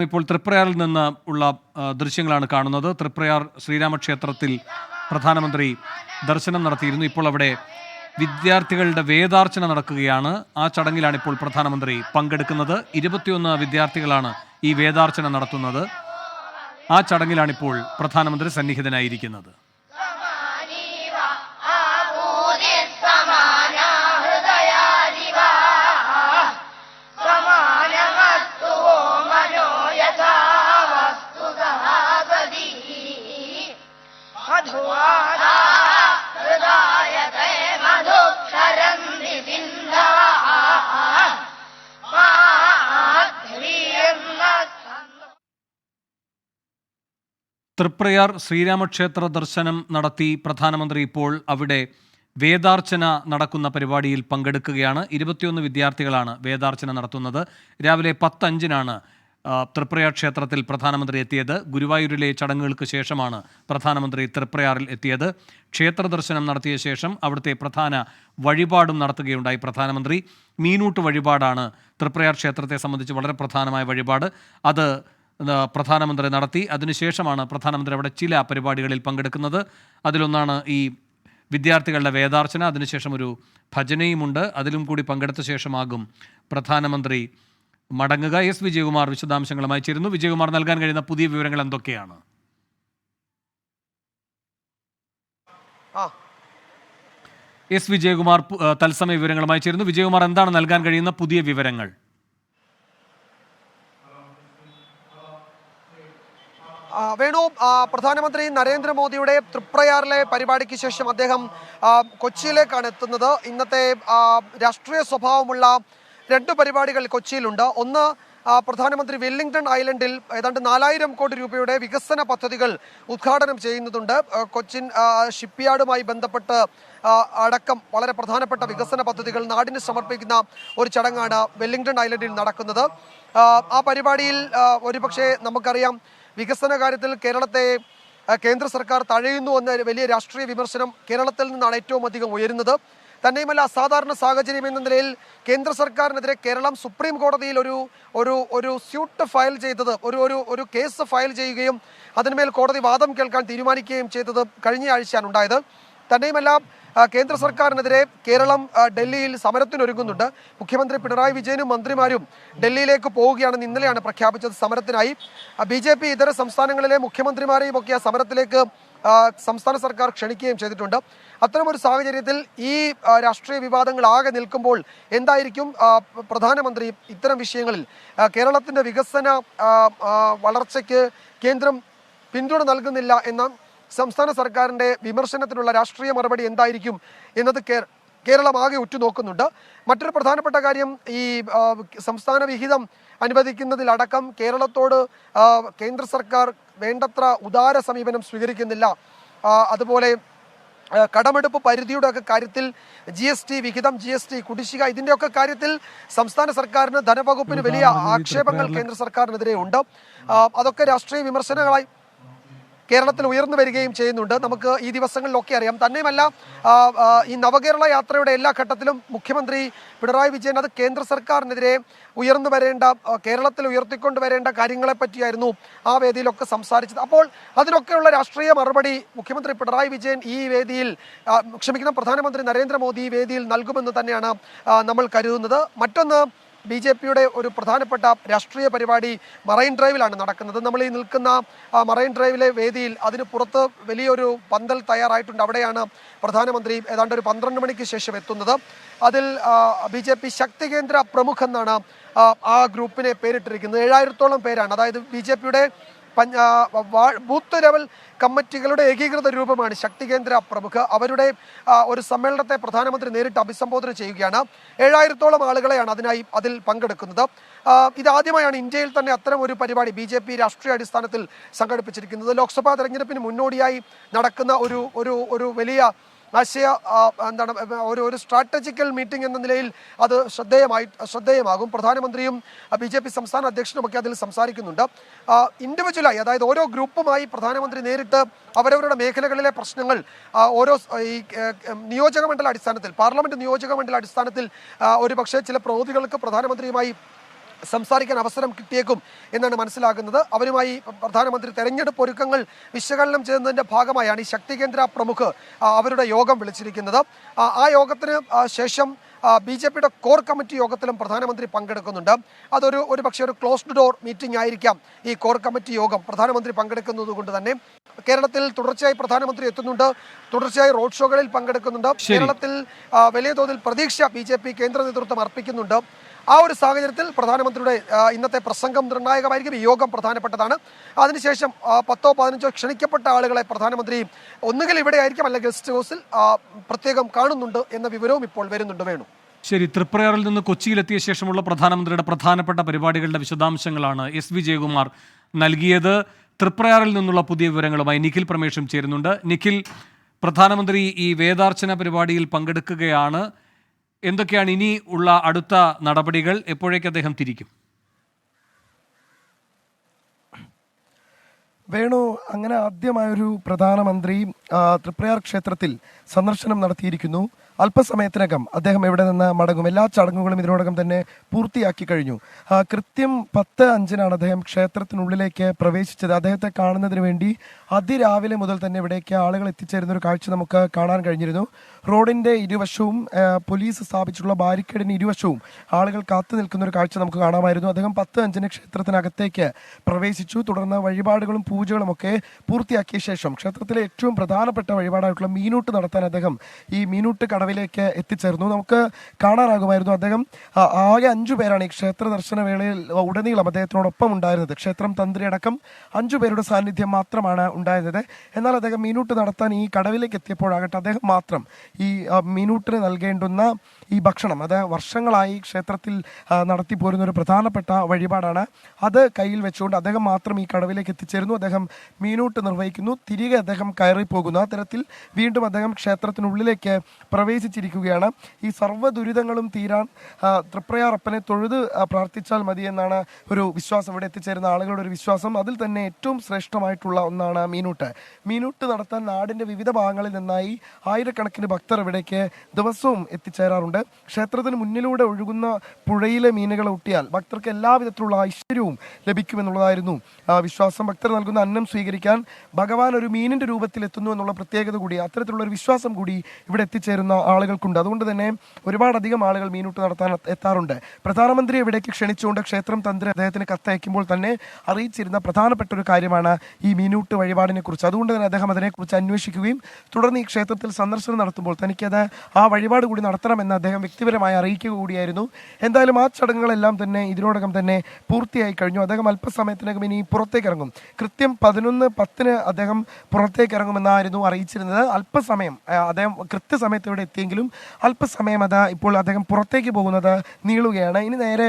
ഇപ്പോൾ തൃപ്രയാറിൽ നിന്ന് ഉള്ള ദൃശ്യങ്ങളാണ് കാണുന്നത്. തൃപ്രയാർ ശ്രീരാമക്ഷേത്രത്തിൽ പ്രധാനമന്ത്രി ദർശനം നടത്തിയിരുന്നു. ഇപ്പോൾ അവിടെ വിദ്യാർത്ഥികളുടെ വേദാർച്ചന നടക്കുകയാണ്. ആ ചടങ്ങിലാണ് ഇപ്പോൾ പ്രധാനമന്ത്രി പങ്കെടുക്കുന്നത്. 21 വിദ്യാർത്ഥികളാണ് ഈ വേദാർച്ചന നടത്തുന്നത്. ആ ചടങ്ങിലാണിപ്പോൾ പ്രധാനമന്ത്രി സന്നിഹിതനായിരിക്കുന്നത്. തൃപ്രയാർ ശ്രീരാമക്ഷേത്ര ദർശനം നടത്തി പ്രധാനമന്ത്രി ഇപ്പോൾ അവിടെ വേദാർച്ചന നടക്കുന്ന പരിപാടിയിൽ പങ്കെടുക്കുകയാണ്. 21 വിദ്യാർത്ഥികളാണ് വേദാർച്ചന നടത്തുന്നത്. രാവിലെ 10:05 തൃപ്രയാർ ക്ഷേത്രത്തിൽ പ്രധാനമന്ത്രി എത്തിയത്. ഗുരുവായൂരിലെ ചടങ്ങുകൾക്ക് ശേഷമാണ് പ്രധാനമന്ത്രി തൃപ്രയാറിൽ എത്തിയത്. ക്ഷേത്ര ദർശനം നടത്തിയ ശേഷം അവിടുത്തെ പ്രധാന വഴിപാടും നടത്തുകയുണ്ടായി പ്രധാനമന്ത്രി. മീനൂട്ട് വഴിപാടാണ് തൃപ്രയാർ ക്ഷേത്രത്തെ സംബന്ധിച്ച് വളരെ പ്രധാനമായ വഴിപാട്. അത് പ്രധാനമന്ത്രി നടത്തി. അതിനുശേഷമാണ് പ്രധാനമന്ത്രി അവിടെ ചില പരിപാടികളിൽ പങ്കെടുക്കുന്നത്. അതിലൊന്നാണ് ഈ വിദ്യാർത്ഥികളുടെ വേദാർച്ചന. അതിനുശേഷം ഒരു ഭജനയുമുണ്ട്. അതിലും കൂടി പങ്കെടുത്ത ശേഷമാകും പ്രധാനമന്ത്രി മടങ്ങുക. എസ് വിജയകുമാർ വിശദാംശങ്ങളുമായി ചേരുന്നു. വിജയകുമാർ, നൽകാൻ കഴിയുന്ന പുതിയ വിവരങ്ങൾ എന്തൊക്കെയാണ്? എസ് വിജയകുമാർ തത്സമയ വിവരങ്ങളുമായി ചേരുന്നു. വിജയകുമാർ, എന്താണ് നൽകാൻ കഴിയുന്ന പുതിയ വിവരങ്ങൾ? വേണു, പ്രധാനമന്ത്രി നരേന്ദ്രമോദിയുടെ തൃപ്രയാറിലെ പരിപാടിക്ക് ശേഷം അദ്ദേഹം കൊച്ചിയിലേക്കാണ് എത്തുന്നത്. ഇന്നത്തെ രാഷ്ട്രീയ സ്വഭാവമുള്ള 2 പരിപാടികൾ കൊച്ചിയിലുണ്ട്. ഒന്ന്, പ്രധാനമന്ത്രി വെല്ലിംഗ്ടൺ ഐലൻഡിൽ ഏതാണ്ട് 4000 കോടി രൂപയുടെ വികസന പദ്ധതികൾ ഉദ്ഘാടനം ചെയ്യുന്നതുണ്ട്. കൊച്ചിൻ ഷിപ്പ്യാർഡുമായി ബന്ധപ്പെട്ട് അടക്കം വളരെ പ്രധാനപ്പെട്ട വികസന പദ്ധതികൾ നാടിന് സമർപ്പിക്കുന്ന ഒരു ചടങ്ങാണ് വെല്ലിംഗ്ടൺ ഐലൻഡിൽ നടക്കുന്നത്. ആ പരിപാടിയിൽ ഒരുപക്ഷെ നമുക്കറിയാം, വികസന കാര്യത്തിൽ കേരളത്തെ കേന്ദ്ര സർക്കാർ തഴയുന്നു എന്ന വലിയ രാഷ്ട്രീയ വിമർശനം കേരളത്തിൽ നിന്നാണ് ഏറ്റവും അധികം ഉയരുന്നത്. തന്നെയുമല്ല, അസാധാരണ സാഹചര്യം എന്ന നിലയിൽ കേന്ദ്ര സർക്കാരിനെതിരെ കേരളം സുപ്രീം കോടതിയിൽ ഒരു സ്യൂട്ട് ഫയൽ ചെയ്തത്, ഒരു കേസ് ഫയൽ ചെയ്യുകയും അതിന്മേൽ കോടതി വാദം കേൾക്കാൻ തീരുമാനിക്കുകയും ചെയ്തത് കഴിഞ്ഞ ആഴ്ചയാണ് ഉണ്ടായത്. തന്നെയുമല്ല, കേന്ദ്ര സർക്കാരിനെതിരെ കേരളം ഡൽഹിയിൽ സമരത്തിനൊരുങ്ങുന്നുണ്ട്. മുഖ്യമന്ത്രി പിണറായി വിജയനും മന്ത്രിമാരും ഡൽഹിയിലേക്ക് പോവുകയാണെന്ന് ഇന്നലെയാണ് പ്രഖ്യാപിച്ചത് സമരത്തിനായി. BJP ഇതര സംസ്ഥാനങ്ങളിലെ മുഖ്യമന്ത്രിമാരെയും ഒക്കെ ആ സമരത്തിലേക്ക് സംസ്ഥാന സർക്കാർ ക്ഷണിക്കുകയും ചെയ്തിട്ടുണ്ട്. അത്തരമൊരു സാഹചര്യത്തിൽ ഈ രാഷ്ട്രീയ വിവാദങ്ങൾ ആകെ നിൽക്കുമ്പോൾ എന്തായിരിക്കും പ്രധാനമന്ത്രി ഇത്തരം വിഷയങ്ങളിൽ കേരളത്തിന്റെ വികസന വളർച്ചയ്ക്ക് കേന്ദ്രം പിന്തുണ നൽകുന്നില്ല എന്ന സംസ്ഥാന സർക്കാരിന്റെ വിമർശനത്തിനുള്ള രാഷ്ട്രീയ മറുപടി എന്തായിരിക്കും എന്നത് കേരളം ആകെ ഉറ്റുനോക്കുന്നുണ്ട്. മറ്റൊരു പ്രധാനപ്പെട്ട കാര്യം, ഈ സംസ്ഥാന വിഹിതം അനുവദിക്കുന്നതിലടക്കം കേരളത്തോട് കേന്ദ്ര സർക്കാർ വേണ്ടത്ര ഉദാര സമീപനം സ്വീകരിക്കുന്നില്ല. അതുപോലെ കടമെടുപ്പ് പരിധിയുടെ ഒക്കെ കാര്യത്തിൽ GST വിഹിതം, GST കുടിശ്ശിക, ഇതിൻ്റെയൊക്കെ കാര്യത്തിൽ സംസ്ഥാന സർക്കാരിന്, ധനവകുപ്പിന് വലിയ ആക്ഷേപങ്ങൾ കേന്ദ്ര സർക്കാരിനെതിരെ ഉണ്ട്. അതൊക്കെ രാഷ്ട്രീയ വിമർശനങ്ങളായി കേരളത്തിൽ ഉയർന്നു വരികയും ചെയ്യുന്നുണ്ട്. നമുക്ക് ഈ ദിവസങ്ങളിലൊക്കെ അറിയാം. തന്നെയുമല്ല, ഈ നവകേരള യാത്രയുടെ എല്ലാ ഘട്ടത്തിലും മുഖ്യമന്ത്രി പിണറായി വിജയൻ അത് കേന്ദ്ര സർക്കാരിനെതിരെ ഉയർന്നു വരേണ്ട, കേരളത്തിൽ ഉയർത്തിക്കൊണ്ടുവരേണ്ട കാര്യങ്ങളെ പറ്റിയായിരുന്നു ആ വേദിയിലൊക്കെ സംസാരിച്ചത്. അപ്പോൾ അതിനൊക്കെയുള്ള രാഷ്ട്രീയ മറുപടി മുഖ്യമന്ത്രി പിണറായി വിജയൻ ഈ വേദിയിൽ, പ്രധാനമന്ത്രി നരേന്ദ്രമോദി ഈ വേദിയിൽ നൽകുമെന്ന് തന്നെയാണ് നമ്മൾ കരുതുന്നത്. മറ്റൊന്ന്, BJPയുടെ ഒരു പ്രധാനപ്പെട്ട രാഷ്ട്രീയ പരിപാടി മറൈൻ ഡ്രൈവിലാണ് നടക്കുന്നത്. നമ്മൾ ഈ നിൽക്കുന്ന മറൈൻ ഡ്രൈവിലെ വേദിയിൽ അതിന് പുറത്ത് വലിയൊരു പന്തൽ തയ്യാറായിട്ടുണ്ട്. അവിടെയാണ് പ്രധാനമന്ത്രി ഏതാണ്ട് ഒരു 12 മണിക്ക് ശേഷം എത്തുന്നത്. അതിൽ BJP ശക്തി കേന്ദ്ര പ്രമുഖ് എന്നാണ് ആ ഗ്രൂപ്പിനെ പേരിട്ടിരിക്കുന്നത്. 7000-ഓളം പേരാണ്. അതായത് BJPയുടെ ബൂത്ത് ലെവൽ കമ്മിറ്റികളുടെ ഏകീകൃത രൂപമാണ് ശക്തി കേന്ദ്ര പ്രമുഖ്. അവരുടെ ഒരു സമ്മേളനത്തെ പ്രധാനമന്ത്രി നേരിട്ട് അഭിസംബോധന ചെയ്യുകയാണ്. 7000-ഓളം ആളുകളെയാണ് അതിൽ പങ്കെടുക്കുന്നത്. ഇതാദ്യമായാണ് ഇന്ത്യയിൽ തന്നെ അത്തരം ഒരു പരിപാടി BJP രാഷ്ട്രീയ അടിസ്ഥാനത്തിൽ സംഘടിപ്പിച്ചിരിക്കുന്നത്. ലോക്സഭാ തെരഞ്ഞെടുപ്പിന് മുന്നോടിയായി നടക്കുന്ന ഒരു വലിയ ഒരു സ്ട്രാറ്റജിക്കൽ മീറ്റിംഗ് എന്ന നിലയിൽ അത് ശ്രദ്ധേയമാകും. പ്രധാനമന്ത്രിയും BJP സംസ്ഥാന അധ്യക്ഷനുമൊക്കെ അതിൽ സംസാരിക്കുന്നുണ്ട്. ഇൻഡിവിജ്വലായി, അതായത് ഓരോ ഗ്രൂപ്പുമായി പ്രധാനമന്ത്രി നേരിട്ട് അവരവരുടെ മേഖലകളിലെ പ്രശ്നങ്ങൾ ഓരോ ഈ നിയോജകമണ്ഡല അടിസ്ഥാനത്തിൽ, പാർലമെന്റ് നിയോജകമണ്ഡല അടിസ്ഥാനത്തിൽ ഒരു പക്ഷേ ചില പ്രവൃത്തികൾക്ക് പ്രധാനമന്ത്രിയുമായി സംസാരിക്കാൻ അവസരം കിട്ടിയേക്കും എന്നാണ് മനസ്സിലാക്കുന്നത്. അവരുമായി പ്രധാനമന്ത്രി തെരഞ്ഞെടുപ്പ് ഒരുക്കങ്ങൾ വിശകലനം ചെയ്യുന്നതിന്റെ ഭാഗമായാണ് ഈ ശക്തി കേന്ദ്ര പ്രമുഖ് അവരുടെ യോഗം വിളിച്ചിരിക്കുന്നത്. ആ യോഗത്തിന് ശേഷം BJPയുടെ കോർ കമ്മിറ്റി യോഗത്തിലും പ്രധാനമന്ത്രി പങ്കെടുക്കുന്നുണ്ട്. അതൊരു പക്ഷേ ഒരു ക്ലോസ്ഡ് ഡോർ മീറ്റിംഗ് ആയിരിക്കാം ഈ കോർ കമ്മിറ്റി യോഗം. പ്രധാനമന്ത്രി പങ്കെടുക്കുന്നത് കൊണ്ട് തന്നെ കേരളത്തിൽ തുടർച്ചയായി പ്രധാനമന്ത്രി എത്തുന്നുണ്ട്, തുടർച്ചയായി റോഡ് ഷോകളിൽ പങ്കെടുക്കുന്നുണ്ട്. കേരളത്തിൽ വലിയ തോതിൽ പ്രതീക്ഷ BJP കേന്ദ്ര നേതൃത്വം അർപ്പിക്കുന്നുണ്ട്. ആ ഒരു സാഹചര്യത്തിൽ പ്രധാനമന്ത്രിയുടെ ഇന്നത്തെ പ്രസംഗം നിർണായകമായിരിക്കും. ഈ യോഗം പ്രധാനപ്പെട്ടതാണ്. അതിനുശേഷം 10-15 ക്ഷണിക്കപ്പെട്ട ആളുകളെ പ്രധാനമന്ത്രി ഒന്നുകിൽ ഇവിടെ ആയിരിക്കും അല്ലെങ്കിൽ ഗസ്റ്റ് ഹൗസിൽ പ്രത്യേകം കാണുന്നുണ്ട് എന്ന വിവരവും ഇപ്പോൾ വരുന്നുണ്ട്. വേണു, ശരി. തൃപ്രയാറിൽ നിന്ന് കൊച്ചിയിലെത്തിയ ശേഷമുള്ള പ്രധാനമന്ത്രിയുടെ പ്രധാനപ്പെട്ട പരിപാടികളുടെ വിശദാംശങ്ങളാണ് SV ജയകുമാർ നൽകിയത്. തൃപ്രയാറിൽ നിന്നുള്ള പുതിയ വിവരങ്ങളുമായി നിഖിൽ പ്രമേഷും ചേരുന്നുണ്ട്. നിഖിൽ, പ്രധാനമന്ത്രി ഈ വേദാർച്ചന പരിപാടിയിൽ പങ്കെടുക്കുകയാണ്. എന്തൊക്കെയാണ് ഇനി ഉള്ള അടുത്ത നടപടികൾ? എപ്പോഴേക്ക് അദ്ദേഹം തിരിക്കും? വേണു, അങ്ങനെ ആദ്യമായൊരു പ്രധാനമന്ത്രി തൃപ്രയാർ ക്ഷേത്രത്തിൽ സന്ദർശനം നടത്തിയിരിക്കുന്നു. അല്പസമയത്തിനകം അദ്ദേഹം ഇവിടെ നിന്ന് മടങ്ങും. എല്ലാ ചടങ്ങുകളും ഇതിനോടകം തന്നെ പൂർത്തിയാക്കി കഴിഞ്ഞു. കൃത്യം 10:05 അദ്ദേഹം ക്ഷേത്രത്തിനുള്ളിലേക്ക് പ്രവേശിച്ചത്. അദ്ദേഹത്തെ കാണുന്നതിന് വേണ്ടി അതിരാവിലെ മുതൽ തന്നെ ഇവിടേക്ക് ആളുകൾ എത്തിച്ചേരുന്ന ഒരു കാഴ്ച നമുക്ക് കാണാൻ കഴിഞ്ഞിരുന്നു. റോഡിന്റെ ഇരുവശവും പോലീസ് സ്ഥാപിച്ചിട്ടുള്ള ബാരിക്കേഡിന് ഇരുവശവും ആളുകൾ കാത്തു നിൽക്കുന്ന ഒരു കാഴ്ച നമുക്ക് കാണാമായിരുന്നു. അദ്ദേഹം 10:05 ക്ഷേത്രത്തിനകത്തേക്ക് പ്രവേശിച്ചു. തുടർന്ന് വഴിപാടുകളും പൂജകളും ഒക്കെ പൂർത്തിയാക്കിയ ശേഷം ക്ഷേത്രത്തിലെ ഏറ്റവും പ്രധാനപ്പെട്ട വഴിപാടായിട്ടുള്ള മീനൂട്ട് നടത്താൻ അദ്ദേഹം ഈ മീനൂട്ട് കടവിലേക്ക് എത്തിച്ചേർന്നു. നമുക്ക് കാണാനാകുമായിരുന്നു അദ്ദേഹം ആകെ 5 പേരാണ് ഈ ക്ഷേത്ര ദർശന വേളയിൽ ഉടനീളം അദ്ദേഹത്തിനോടൊപ്പം ഉണ്ടായിരുന്നത്. ക്ഷേത്രം തന്ത്രി അടക്കം 5 പേരുടെ സാന്നിധ്യം മാത്രമാണ് ഉണ്ടായിരുന്നത്. എന്നാൽ അദ്ദേഹം മീനൂട്ട് നടത്താൻ ഈ കടവിലേക്ക് എത്തിയപ്പോഴാകട്ടെ അദ്ദേഹം മാത്രം ഈ മീനൂട്ടിന് നൽകേണ്ടുന്ന ഈ ഭക്ഷണം, അത് വർഷങ്ങളായി ക്ഷേത്രത്തിൽ നടത്തിപ്പോരുന്ന ഒരു പ്രധാനപ്പെട്ട വഴിപാടാണ്, അത് കയ്യിൽ വെച്ചുകൊണ്ട് അദ്ദേഹം മാത്രം ഈ കടവിലേക്ക് എത്തിച്ചേരുന്നു. അദ്ദേഹം മീനൂട്ട് നിർവഹിക്കുന്നു. തിരികെ അദ്ദേഹം കയറിപ്പോകുന്നു. ആ തരത്തിൽ വീണ്ടും അദ്ദേഹം ക്ഷേത്രത്തിനുള്ളിലേക്ക് പ്രവേശിച്ചിരിക്കുകയാണ്. ഈ സർവ്വ ദുരിതങ്ങളും തീരാൻ തൃപ്രയാറപ്പനെ തൊഴുത് പ്രാർത്ഥിച്ചാൽ മതി എന്നാണ് ഒരു വിശ്വാസം, ഇവിടെ എത്തിച്ചേരുന്ന ആളുകളുടെ ഒരു വിശ്വാസം. അതിൽ തന്നെ ഏറ്റവും ശ്രേഷ്ഠമായിട്ടുള്ള ഒന്നാണ് മീനൂട്ട്. മീനൂട്ട് നടത്താൻ നാടിന്റെ വിവിധ ഭാഗങ്ങളിൽ നിന്നായി ആയിരക്കണക്കിന് ഭക്തർ ഇവിടേക്ക് ദിവസവും എത്തിച്ചേരാറുണ്ട്. ക്ഷേത്രത്തിന് മുന്നിലൂടെ ഒഴുകുന്ന പുഴയിലെ മീനുകൾ ഊട്ടിയാൽ ഭക്തർക്ക് എല്ലാവിധത്തിലുള്ള ഐശ്വര്യവും ലഭിക്കുമെന്നുള്ളതായിരുന്നു വിശ്വാസം. ഭക്തർ നൽകുന്ന അന്നം സ്വീകരിക്കാൻ ഭഗവാൻ ഒരു മീനിന്റെ രൂപത്തിൽ എത്തുന്നു എന്നുള്ള പ്രത്യേകത കൂടി, അത്തരത്തിലുള്ള ഒരു വിശ്വാസം കൂടി ഇവിടെ എത്തിച്ചേരുന്ന ആളുകൾക്കുണ്ട്. അതുകൊണ്ട് തന്നെ ഒരുപാടധികം ആളുകൾ മീനൂട്ട് നടത്താൻ എത്താറുണ്ട്. പ്രധാനമന്ത്രി ഇവിടേക്ക് ക്ഷണിച്ചുകൊണ്ട് ക്ഷേത്രം തന്ത്രി അദ്ദേഹത്തിന് കത്തയക്കുമ്പോൾ തന്നെ അറിയിച്ചിരുന്ന പ്രധാനപ്പെട്ട ഒരു കാര്യമാണ് ഈ മീനൂട്ട് വഴിപാടിനെ കുറിച്ച്. അതുകൊണ്ട് തന്നെ അദ്ദേഹം അതിനെക്കുറിച്ച് അന്വേഷിക്കുകയും തുടർന്ന് ഈ ക്ഷേത്രത്തിൽ സന്ദർശനം നടത്തുമ്പോൾ തനിക്കത് ആ വഴിപാട് കൂടി നടത്തണമെന്ന് അദ്ദേഹം വ്യക്തിപരമായി അറിയിക്കുക കൂടിയായിരുന്നു. എന്തായാലും ആ ചടങ്ങുകളെല്ലാം തന്നെ ഇതിനോടകം തന്നെ പൂർത്തിയായി കഴിഞ്ഞു. അദ്ദേഹം അല്പസമയത്തിനകം ഇനി പുറത്തേക്ക് ഇറങ്ങും. കൃത്യം 11:10 അദ്ദേഹം പുറത്തേക്ക് ഇറങ്ങുമെന്നായിരുന്നു അറിയിച്ചിരുന്നത്. അല്പസമയം അദ്ദേഹം കൃത്യസമയത്ത് ഇവിടെ എത്തിയെങ്കിലും അല്പസമയം ഇപ്പോൾ അദ്ദേഹം പുറത്തേക്ക് പോകുന്നത് നീളുകയാണ്. ഇനി നേരെ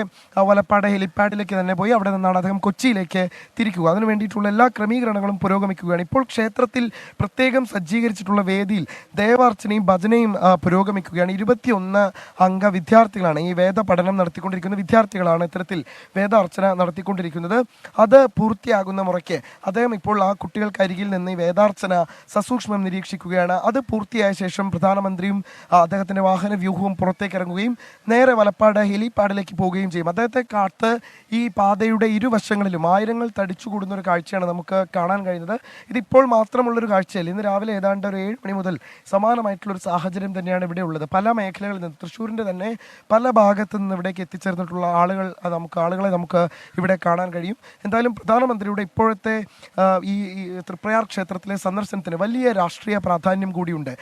വലപ്പാട് ഹെലിപ്പാഡിലേക്ക് തന്നെ പോയി അവിടെ നിന്നാണ് അദ്ദേഹം കൊച്ചിയിലേക്ക് തിരിക്കുക. അതിനു വേണ്ടിയിട്ടുള്ള എല്ലാ ക്രമീകരണങ്ങളും പുരോഗമിക്കുകയാണ്. ഇപ്പോൾ ക്ഷേത്രത്തിൽ പ്രത്യേകം സജ്ജീകരിച്ചിട്ടുള്ള വേദിയിൽ ദേവാർച്ചനയും ഭജനയും പുരോഗമിക്കുകയാണ്. 21 അംഗ വിദ്യാർത്ഥികളാണ് ഈ വേദ പഠനം നടത്തിക്കൊണ്ടിരിക്കുന്ന വിദ്യാർത്ഥികളാണ് ഇത്തരത്തിൽ വേദാർച്ചന നടത്തിക്കൊണ്ടിരിക്കുന്നത്. അത് പൂർത്തിയാകുന്ന മുറയ്ക്ക് അദ്ദേഹം ഇപ്പോൾ ആ കുട്ടികൾക്കരികിൽ നിന്ന് ഈ വേദാർച്ചന സസൂക്ഷ്മം നിരീക്ഷിക്കുകയാണ്. അത് പൂർത്തിയായ ശേഷം പ്രധാനമന്ത്രിയും അദ്ദേഹത്തിന്റെ വാഹന വ്യൂഹവും പുറത്തേക്ക് ഇറങ്ങുകയും നേരെ വലപ്പാട് ഹെലിപ്പാഡിലേക്ക് പോവുകയും ചെയ്യും. അദ്ദേഹത്തെ കാത്ത് ഈ പാതയുടെ ഇരുവശങ്ങളിലും ആയിരങ്ങൾ തടിച്ചുകൂടുന്ന ഒരു കാഴ്ചയാണ് നമുക്ക് കാണാൻ കഴിയുന്നത്. ഇതിപ്പോൾ മാത്രമുള്ളൊരു കാഴ്ചയല്ല. ഇന്ന് രാവിലെ ഏതാണ്ട് ഒരു 7 മണി മുതൽ സമാനമായിട്ടുള്ളൊരു സാഹചര്യം തന്നെയാണ് ഇവിടെ ഉള്ളത്. പല മേഖലകളിൽ നിന്ന്, തൃശ്ശൂരിൻ്റെ തന്നെ പല ഭാഗത്തു നിന്ന് ഇവിടേക്ക് എത്തിച്ചേർന്നിട്ടുള്ള ആളുകളെ നമുക്ക് ഇവിടെ കാണാൻ കഴിയും. എന്തായാലും പ്രധാനമന്ത്രിയുടെ ഇപ്പോഴത്തെ ഈ തൃപ്രയാർ ക്ഷേത്രത്തിലെ സന്ദർശനത്തിന് വലിയ രാഷ്ട്രീയ പ്രാധാന്യം കൂടിയുണ്ട്.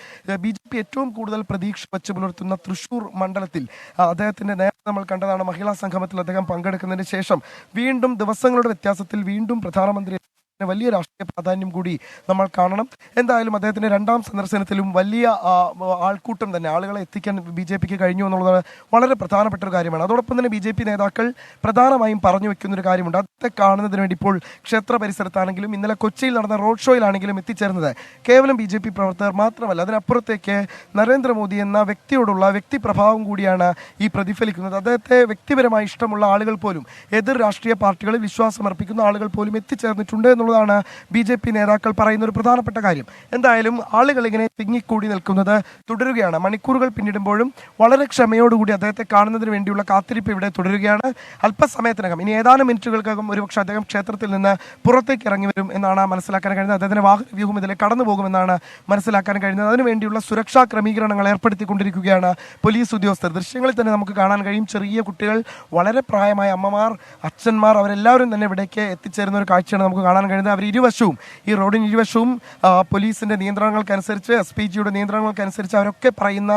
BJP ഏറ്റവും കൂടുതൽ പ്രതീക്ഷ വച്ച് പുലർത്തുന്ന തൃശ്ശൂർ മണ്ഡലത്തിൽ അദ്ദേഹത്തിന്റെ നേരത്തെ നമ്മൾ കണ്ടതാണ്, മഹിളാ സംഗമത്തിൽ അദ്ദേഹം പങ്കെടുക്കുന്നതിന് ശേഷം വീണ്ടും ദിവസങ്ങളുടെ വ്യത്യാസത്തിൽ വീണ്ടും പ്രധാനമന്ത്രി വലിയ രാഷ്ട്രീയ പ്രാധാന്യം കൂടി നമ്മൾ കാണണം. എന്തായാലും അദ്ദേഹത്തിന്റെ 2ാം സന്ദർശനത്തിലും വലിയ ആൾക്കൂട്ടം തന്നെ ആളുകളെ എത്തിക്കാൻ BJPക്ക് കഴിഞ്ഞു എന്നുള്ളത് വളരെ പ്രധാനപ്പെട്ട ഒരു കാര്യമാണ്. അതോടൊപ്പം തന്നെ BJP നേതാക്കൾ പ്രധാനമായും പറഞ്ഞു വെക്കുന്ന ഒരു കാര്യമുണ്ട്. അതൊക്കെ കാണുന്നതിന് വേണ്ടി ഇപ്പോൾ ക്ഷേത്ര പരിസരത്താണെങ്കിലും ഇന്നലെ കൊച്ചിയിൽ നടന്ന റോഡ് ഷോയിലാണെങ്കിലും എത്തിച്ചേർന്നത് കേവലം BJP പ്രവർത്തകർ മാത്രമല്ല, അതിനപ്പുറത്തേക്ക് നരേന്ദ്രമോദി എന്ന വ്യക്തിയോടുള്ള വ്യക്തിപ്രഭാവം കൂടിയാണ് ഈ പ്രതിഫലിക്കുന്നത്. അദ്ദേഹത്തെ വ്യക്തിപരമായി ഇഷ്ടമുള്ള ആളുകൾ പോലും, എതിർ രാഷ്ട്രീയ പാർട്ടികളിൽ വിശ്വാസം അർപ്പിക്കുന്ന ആളുകൾ പോലും എത്തിച്ചേർന്നിട്ടുണ്ട് എന്നുള്ള എന്നുള്ളതാണ് BJP നേതാക്കൾ പറയുന്ന ഒരു പ്രധാനപ്പെട്ട കാര്യം. എന്തായാലും ആളുകൾ ഇങ്ങനെ തിങ്ങിക്കൂടി നിൽക്കുന്നത് തുടരുകയാണ്. മണിക്കൂറുകൾ പിന്നിടുമ്പോഴും വളരെ ക്ഷമയോടുകൂടി അദ്ദേഹത്തെ കാണുന്നതിന് വേണ്ടിയുള്ള കാത്തിരിപ്പ് ഇവിടെ തുടരുകയാണ്. അല്പസമയത്തിനകം, ഇനി ഏതാനും മിനിറ്റുകൾക്കകം ഒരുപക്ഷെ അദ്ദേഹം ക്ഷേത്രത്തിൽ നിന്ന് പുറത്തേക്ക് ഇറങ്ങി വരും എന്നാണ് മനസ്സിലാക്കാൻ കഴിയുന്നത്. അദ്ദേഹത്തിന്റെ വാഹന വ്യൂഹം ഇതിലെ കടന്നു പോകുമെന്നാണ് മനസ്സിലാക്കാൻ കഴിയുന്നത്. അതിനുവേണ്ടിയുള്ള സുരക്ഷാ ക്രമീകരണങ്ങൾ ഏർപ്പെടുത്തിക്കൊണ്ടിരിക്കുകയാണ് പോലീസ് ഉദ്യോഗസ്ഥർ. ദൃശ്യങ്ങളിൽ തന്നെ നമുക്ക് കാണാൻ കഴിയും, ചെറിയ കുട്ടികൾ, വളരെ പ്രായമായ അമ്മമാർ, അച്ഛന്മാർ, അവരെല്ലാവരും തന്നെ ഇവിടേക്ക് എത്തിച്ചേരുന്ന ഒരു കാഴ്ചയാണ് നമുക്ക് കാണാൻ കഴിയുന്നത്. അവർ ഇരുവശവും, ഈ റോഡിന് ഇരുവശവും പോലീസിന്റെ നിയന്ത്രണങ്ങൾക്കനുസരിച്ച്, SPGയുടെ നിയന്ത്രണങ്ങൾക്കനുസരിച്ച് അവരൊക്കെ പറയുന്ന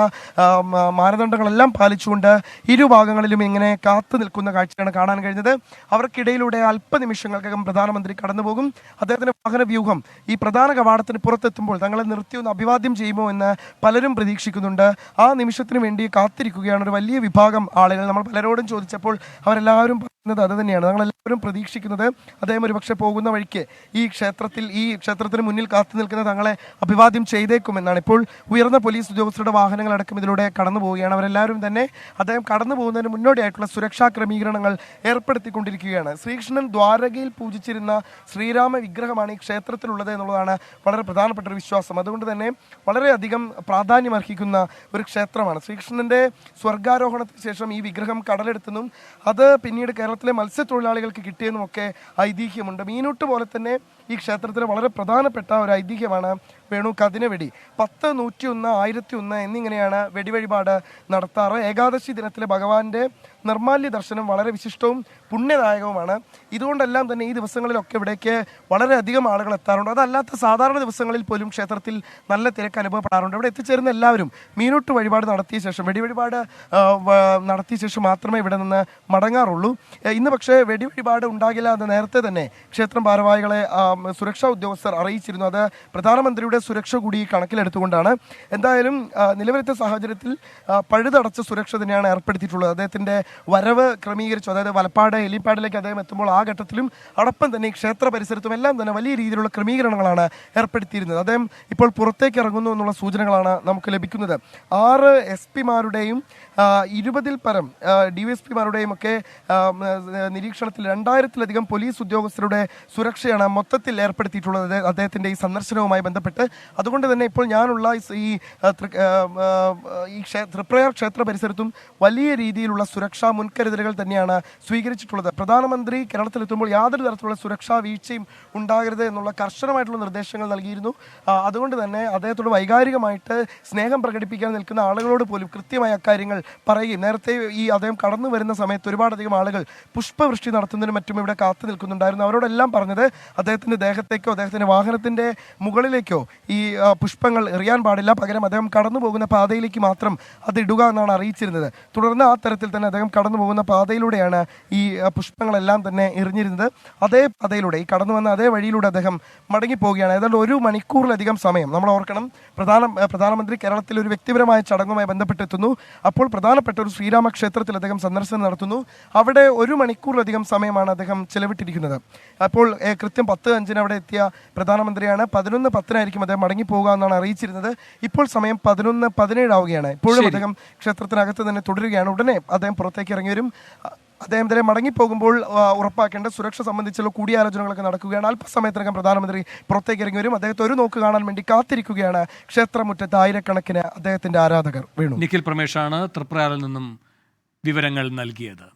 മാനദണ്ഡങ്ങളെല്ലാം പാലിച്ചുകൊണ്ട് ഇരുഭാഗങ്ങളിലും ഇങ്ങനെ കാത്തു നിൽക്കുന്ന കാഴ്ചയാണ് കാണാൻ കഴിഞ്ഞത്. അവർക്കിടയിലൂടെ അല്പനിമിഷങ്ങൾക്കകം പ്രധാനമന്ത്രി കടന്നുപോകും. അദ്ദേഹത്തിന്റെ വാഹന വ്യൂഹം ഈ പ്രധാന കവാടത്തിന് പുറത്തെത്തുമ്പോൾ തങ്ങളെ നിർത്തിയൊന്ന് അഭിവാദ്യം ചെയ്യുമോ എന്ന് പലരും പ്രതീക്ഷിക്കുന്നുണ്ട്. ആ നിമിഷത്തിന് വേണ്ടി കാത്തിരിക്കുകയാണ് ഒരു വലിയ വിഭാഗം ആളുകൾ. നമ്മൾ പലരോടും ചോദിച്ചപ്പോൾ അവരെല്ലാവരും അത് തന്നെയാണ്. ഞങ്ങളെല്ലാവരും പ്രതീക്ഷിക്കുന്നത് അദ്ദേഹം ഒരുപക്ഷെ പോകുന്ന വഴിക്ക് ഈ ക്ഷേത്രത്തിന് മുന്നിൽ കാത്തു നിൽക്കുന്ന തങ്ങളെ അഭിവാദ്യം ചെയ്തേക്കുമെന്നാണ്. ഇപ്പോൾ ഉയർന്ന പോലീസ് ഉദ്യോഗസ്ഥരുടെ വാഹനങ്ങളടക്കം ഇതിലൂടെ കടന്നു പോവുകയാണ്. അവരെല്ലാവരും തന്നെ അദ്ദേഹം കടന്നു പോകുന്നതിന് മുന്നോടിയായിട്ടുള്ള സുരക്ഷാ ക്രമീകരണങ്ങൾ ഏർപ്പെടുത്തിക്കൊണ്ടിരിക്കുകയാണ്. ശ്രീകൃഷ്ണൻ ദ്വാരകയിൽ പൂജിച്ചിരുന്ന ശ്രീരാമ വിഗ്രഹമാണ് ഈ ക്ഷേത്രത്തിലുള്ളത് എന്നുള്ളതാണ് വളരെ പ്രധാനപ്പെട്ട ഒരു വിശ്വാസം. അതുകൊണ്ട് തന്നെ വളരെയധികം പ്രാധാന്യമർഹിക്കുന്ന ഒരു ക്ഷേത്രമാണ്. ശ്രീകൃഷ്ണന്റെ സ്വർഗാരോഹണത്തിന് ശേഷം ഈ വിഗ്രഹം കടലെടുത്തെന്നും അത് പിന്നീട് കേരളത്തിലെ മത്സ്യത്തൊഴിലാളികൾക്ക് കിട്ടിയെന്നുമൊക്കെ ഐതിഹ്യമുണ്ട്. മീനൂട്ട് പോലെ തന്നെ ഈ ക്ഷേത്രത്തിലെ വളരെ പ്രധാനപ്പെട്ട ഒരു ഐതിഹ്യമാണ് വേണു കതിനവെടി. 10, 101, 1001 എന്നിങ്ങനെയാണ് വെടിവഴിപാട് നടത്താറ്. ഏകാദശി ദിനത്തിലെ ഭഗവാന്റെ നിർമാല്യ ദർശനം വളരെ വിശിഷ്ടവും പുണ്യദായകവുമാണ്. ഇതുകൊണ്ടെല്ലാം തന്നെ ഈ ദിവസങ്ങളിലൊക്കെ ഇവിടേക്ക് വളരെയധികം ആളുകൾ എത്താറുണ്ട്. അതല്ലാത്ത സാധാരണ ദിവസങ്ങളിൽ പോലും ക്ഷേത്രത്തിൽ നല്ല തിരക്ക് അനുഭവപ്പെടാറുണ്ട്. ഇവിടെ എത്തിച്ചേരുന്ന എല്ലാവരും മീനൂട്ട് വഴിപാട് നടത്തിയ ശേഷം, വെടിവഴിപാട് നടത്തിയ ശേഷം മാത്രമേ ഇവിടെ നിന്ന് മടങ്ങാറുള്ളൂ. ഇന്ന് പക്ഷേ വെടിവഴിപാട് ഉണ്ടാകില്ല എന്ന് നേരത്തെ തന്നെ ക്ഷേത്രം ഭാരവാഹികളെ സുരക്ഷാ ഉദ്യോഗസ്ഥർ അറിയിച്ചിരുന്നു. അത് പ്രധാനമന്ത്രിയുടെ സുരക്ഷ കൂടി കണക്കിലെടുത്തുകൊണ്ടാണ്. എന്തായാലും നിലവിലത്തെ സാഹചര്യത്തിൽ പഴുതടച്ച സുരക്ഷ തന്നെയാണ് ഏർപ്പെടുത്തിയിട്ടുള്ളത്. അദ്ദേഹത്തിന്റെ വരവ് ക്രമീകരിച്ചു, അതായത് വലപ്പാട് ഹെലിപ്പാഡിലേക്ക് അദ്ദേഹം എത്തുമ്പോൾ ആ ഘട്ടത്തിലും അടപ്പം തന്നെ ഈ ക്ഷേത്ര പരിസരത്തും എല്ലാം തന്നെ വലിയ രീതിയിലുള്ള ക്രമീകരണങ്ങളാണ് ഏർപ്പെടുത്തിയിരുന്നത്. അദ്ദേഹം ഇപ്പോൾ പുറത്തേക്ക് ഇറങ്ങുന്നു എന്നുള്ള സൂചനകളാണ് നമുക്ക് ലഭിക്കുന്നത്. 6 SP-മാരുടെയും 20-ൽ പരം DYSP-മാരുടെയും ഒക്കെ നിരീക്ഷണത്തിൽ 2000-ലധികം പോലീസ് ഉദ്യോഗസ്ഥരുടെ സുരക്ഷയാണ് മൊത്തത്തിൽ ഏർപ്പെടുത്തിയിട്ടുള്ളത് അദ്ദേഹത്തിന്റെ ഈ സന്ദർശനവുമായി ബന്ധപ്പെട്ട്. അതുകൊണ്ട് തന്നെ ഇപ്പോൾ ഞാനുള്ള ഈ തൃപ്രയാർ ക്ഷേത്ര പരിസരത്തും വലിയ രീതിയിലുള്ള സുരക്ഷാ മുൻകരുതലുകൾ തന്നെയാണ് സ്വീകരിച്ചിട്ടുള്ളത്. പ്രധാനമന്ത്രി കേരളത്തിലെത്തുമ്പോൾ യാതൊരു തരത്തിലുള്ള സുരക്ഷാ വീഴ്ചയും ഉണ്ടാകരുത് എന്നുള്ള കർശനമായിട്ടുള്ള നിർദ്ദേശങ്ങൾ നൽകിയിരുന്നു. അതുകൊണ്ട് തന്നെ അദ്ദേഹത്തോട് വൈകാരികമായിട്ട് സ്നേഹം പ്രകടിപ്പിക്കാൻ നിൽക്കുന്ന ആളുകളോട് പോലും കൃത്യമായ അക്കാര്യങ്ങൾ പറയുകയും, നേരത്തെ ഈ അദ്ദേഹം കടന്നു വരുന്ന സമയത്ത് ഒരുപാടധികം ആളുകൾ പുഷ്പവൃഷ്ടി നടത്തുന്നതിനും മറ്റും ഇവിടെ കാത്തു നിൽക്കുന്നുണ്ടായിരുന്നു. അവരോടെല്ലാം പറഞ്ഞത് അദ്ദേഹത്തിന്റെ ദേഹത്തേക്കോ അദ്ദേഹത്തിന്റെ വാഹനത്തിന്റെ മുകളിലേക്കോ ഈ പുഷ്പങ്ങൾ എറിയാൻ പാടില്ല, പകരം അദ്ദേഹം കടന്നു പോകുന്ന പാതയിലേക്ക് മാത്രം അത് ഇടുക എന്നാണ് അറിയിച്ചിരുന്നത്. തുടർന്ന് ആ തരത്തിൽ തന്നെ അദ്ദേഹം കടന്നു പോകുന്ന പാതയിലൂടെയാണ് ഈ പുഷ്പങ്ങളെല്ലാം തന്നെ എറിഞ്ഞിരുന്നത്. അതേ പാതയിലൂടെ, ഈ കടന്നു വന്ന അതേ വഴിയിലൂടെ അദ്ദേഹം മടങ്ങിപ്പോവുകയാണ്. ഏതാണ്ട് 1 മണിക്കൂറിലധികം സമയം. നമ്മൾ ഓർക്കണം, പ്രധാനമന്ത്രി കേരളത്തിൽ ഒരു വ്യക്തിപരമായ ചടങ്ങുമായി ബന്ധപ്പെട്ടെത്തുന്നു. അപ്പോൾ പ്രധാനപ്പെട്ട ഒരു ശ്രീരാമ ക്ഷേത്രത്തിൽ അദ്ദേഹം സന്ദർശനം നടത്തുന്നു. അവിടെ 1 മണിക്കൂറിലധികം സമയമാണ് അദ്ദേഹം ചെലവിട്ടിരിക്കുന്നത്. അപ്പോൾ കൃത്യം 10:05 അവിടെ എത്തിയ പ്രധാനമന്ത്രിയാണ് 11:10 അദ്ദേഹം മടങ്ങിപ്പോവുക എന്നാണ് അറിയിച്ചിരുന്നത്. ഇപ്പോൾ സമയം 11:17 ആവുകയാണ്. ഇപ്പോഴും അദ്ദേഹം ക്ഷേത്രത്തിനകത്ത് തന്നെ തുടരുകയാണ്. ഉടനെ അദ്ദേഹം പുറത്തേക്ക് ഇറങ്ങി വരും. അദ്ദേഹം തന്നെ മടങ്ങിപ്പോകുമ്പോൾ ഉറപ്പാക്കേണ്ട സുരക്ഷ സംബന്ധിച്ചുള്ള കൂടിയാലോചനകളൊക്കെ നടക്കുകയാണ്. അല്പസമയത്തിനകം പ്രധാനമന്ത്രി പുറത്തേക്ക് ഇറങ്ങി വരും. അദ്ദേഹത്തെ ഒരു നോക്ക് കാണാൻ വേണ്ടി കാത്തിരിക്കുകയാണ് ക്ഷേത്രമുറ്റത്ത് ആയിരക്കണക്കിന് അദ്ദേഹത്തിന്റെ ആരാധകർ. വേണു, നിഖിൽ പ്രമേഷാണ് തൃപ്രയാറിൽ നിന്നും വിവരങ്ങൾ നൽകിയത്.